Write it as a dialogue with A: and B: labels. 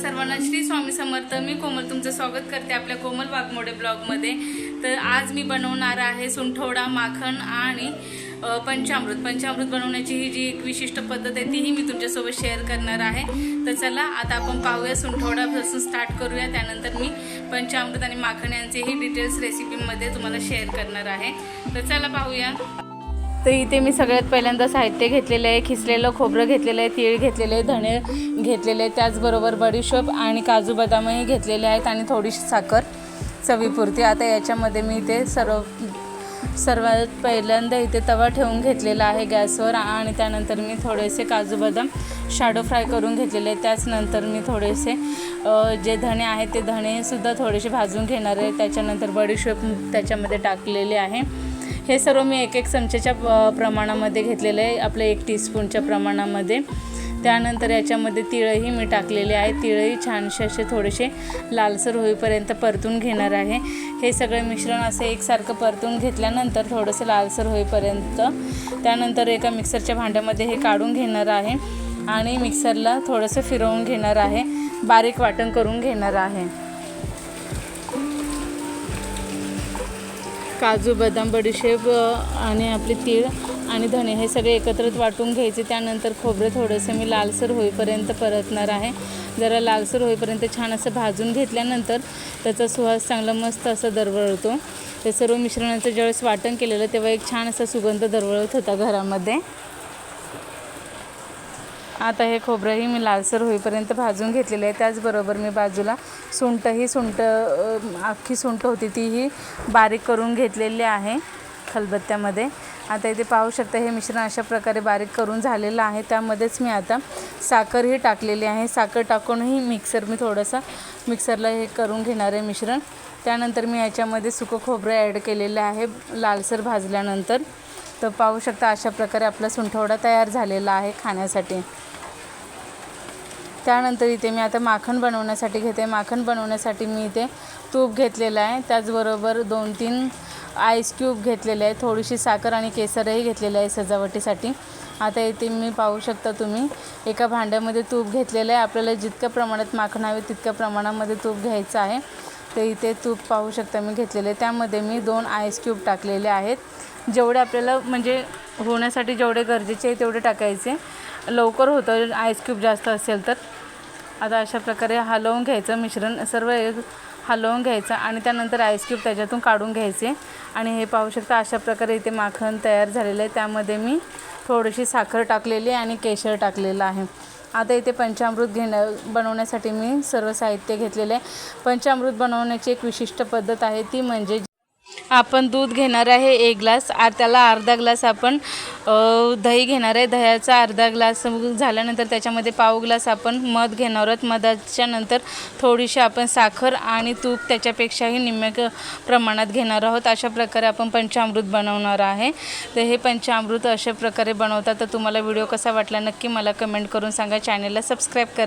A: सर्वांना श्री स्वामी समर्थ। मी कोमल तुमचं स्वागत करते आपल्या कोमल वाघमोडे ब्लॉगमध्ये। तर आज मी बनवणार आहे सुंठवडा, माखन आणि पंचामृत बनवण्याची ही जी एक विशिष्ट पद्धत आहे तीही मी तुमच्यासोबत शेअर करणार आहे। तर चला आता आपण पाहूया, सुंठवडापासून स्टार्ट करूया, त्यानंतर मी पंचामृत आणि माखन यांचेही डिटेल्स रेसिपीमध्ये तुम्हाला शेअर करणार आहे। तर चला पाहूया। तर इथे मी सगळ्यात पहिल्यांदा साहित्य घेतलेलं आहे, खिसलेलं खोबरं घेतलेलं आहे, तीळ घेतलेले आहे, धणे घेतलेले आहे, त्याचबरोबर बडीशोप आणि काजू बदामही घेतलेले आहेत आणि थोडीशी साखर चवीपुरती। आता याच्यामध्ये मी इथे सर्वात पहिल्यांदा इथे तवा ठेवून घेतलेला आहे गॅसवर आणि त्यानंतर मी थोडेसे काजू बदाम शॅडो फ्राय करून घेतलेले आहे। त्याचनंतर मी थोडेसे जे धणे आहेत ते धणेसुद्धा थोडेसे भाजून घेणार आहे। त्याच्यानंतर बडीशोप त्याच्यामध्ये टाकलेले आहे। हे सर्व मी एक चमच्याच्या प्रमाणामध्ये घेतलेलं आहे, आपल्या 1 टीस्पूनच्या प्रमाणामध्ये। त्यानंतर याच्यामध्ये तिळही मी टाकलेले आहे, तिळही छानसे असे थोडेसे लालसर होईपर्यंत परतून घेणार आहे। हे सगळे मिश्रण असे एकसारखं परतून घेतल्यानंतर थोडंसं लालसर होईपर्यंत त्यानंतर एका मिक्सरच्या भांड्यामध्ये हे काढून घेणार आहे आणि मिक्सरला थोडंसं फिरवून घेणार आहे, बारीक वाटण करून घेणार आहे। काजू बदाम बडीशेप आणि आपले तीळ आणि धणे हे सगळे एकत्रित वाटून घ्यायचे। त्यानंतर खोबरं थोडंसं मी लालसर होईपर्यंत परतणार आहे। जरा लालसर होईपर्यंत छान असं भाजून घेतल्यानंतर त्याचा सुवास चांगला मस्त असं दरवळतो। ते सर्व मिश्रणाचं ज्यावेळेस वाटण केलेलं तेव्हा एक छान असा सुगंध दरवळत होता घरामध्ये। आता हे खोबरंही मी लालसर होईपर्यंत भाजून घेतलेलं आहे। त्याचबरोबर मी बाजूला अख्खी सुंठ होती तीही बारीक करून घेतलेली आहे खलबत्त्यामध्ये। आता इथे पाहू शकता हे मिश्रण अशा प्रकारे बारीक करून झालेलं आहे। त्यामध्येच मी आता साखरही टाकलेली आहे। साखर टाकूनही मी थोडंसं मिक्सरला हे करून घेणार आहे मिश्रण। त्यानंतर मी याच्यामध्ये सुकं खोबरं ॲड केलेलं आहे लालसर भाजल्यानंतर। तर पाहू शकता अशा प्रकारे आपला सुंठवडा तयार झालेला आहे खाण्यासाठी। त्यानंतर इथे मी आता माखन बनवण्यासाठी घेते। माखन बनवण्यासाठी मी इथे तूप घेतलेलं आहे, त्याचबरोबर 2-3 आईस क्यूब घेतलेले आहे, थोडीशी साखर आणि केसरही घेतलेलं आहे सजावटीसाठी। आता इथे मी पाहू शकता तुम्ही एका भांड्यामध्ये तूप घेतलेलं आहे। आपल्याला जितक्या प्रमाणात माखन हवे तितक्या प्रमाणामध्ये तूप घ्यायचं आहे। तर इथे तूप पाहू शकता मी घेतलेले, त्यामध्ये मी 2 आईस क्यूब टाकलेले आहेत। जेवढे आपल्याला म्हणजे होण्यासाठी जेवढे गरजेचे आहे तेवढे टाकायचे, लवकर होतं आईस क्यूब जास्त असेल तर। आता अशा प्रकारे हलवून घ्यायचं, मिश्रण सर्व हलवून घ्यायचं आणि त्यानंतर आईस क्यूब त्याच्यातून काढून घ्यायचे। आणि हे पाहू शकता अशा प्रकारे इथे माखन तयार झालेलं आहे। त्यामध्ये मी थोडीशी साखर टाकलेली आहे आणि केशर टाकलेलं आहे। आता इथे पंचामृत बनवण्यासाठी मी सर्व साहित्य घेतलेले आहे। पंचामृत बनवण्याची एक विशिष्ट पद्धत आहे, ती म्हणजे आपण दूध घेणार आहे 1 ग्लास, त्याला अर्धा ग्लास आपण दही घेणार आहे। दह्याचा अर्धा ग्लास झाल्यानंतर त्याच्यामध्ये पाव ग्लास आपण मध घेणार आहोत। मधाच्या नंतर थोडीशी आपण साखर आणि तूप त्याच्यापेक्षाही निम्म्या प्रमाणात घेणार आहोत। अशा प्रकारे आपण पंचामृत बनवणार आहे। तर हे पंचामृत अशा प्रकारे बनवतात। तर तुम्हाला व्हिडिओ कसा वाटला नक्की मला कमेंट करून सांगा। चॅनलला सबस्क्राईब करा।